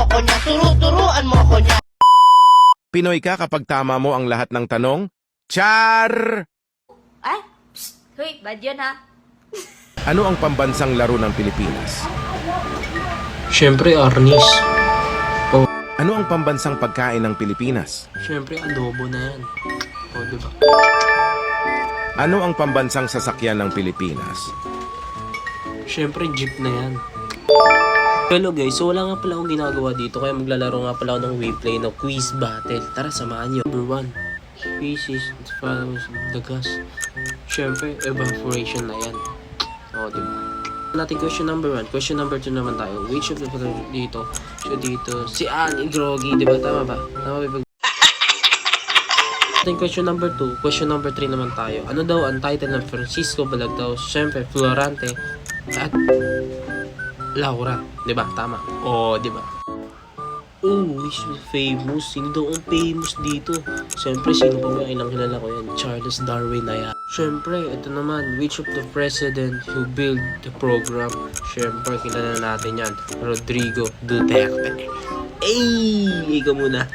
ko niya, turuan mo ko niya. Pinoy ka kapag tama mo ang lahat ng tanong? Char! Ay, psst, hoy, bad yun ha. Ano ang pambansang laro ng Pilipinas? Siyempre, Arnis. Ano ang pambansang pagkain ng Pilipinas? Siyempre, adobo na yan. O, diba? Ano ang pambansang sasakyan ng Pilipinas? Siyempre, jeep na yan. Hello guys, so wala nga pala akong ginagawa dito, kaya maglalaro nga pala ako ng WePlay na quiz battle. Tara, samahan nyo. Number 1. Species that follows the gas. Siyempre, evaporation na yan. O, diba? Natin question number 1. Question number 2 naman tayo. Which of the following dito? So dito, si Annie Groggy, diba? Tama ba? Tama ba? Natin question number 2. Question number 3 naman tayo. Ano daw ang title ng Francisco Balagtao? Siyempre, Florante at Laura. Diba? Tama. O, diba? Oh, which is famous? Sino daw ang famous dito? Siyempre, sino pa ba ilang kilala ko yan? Charles Darwin na yan. Siyempre, ito naman. Which of the president who built the program? Siyempre, kilala natin yan. Rodrigo Duterte. Ey! Ikaw muna.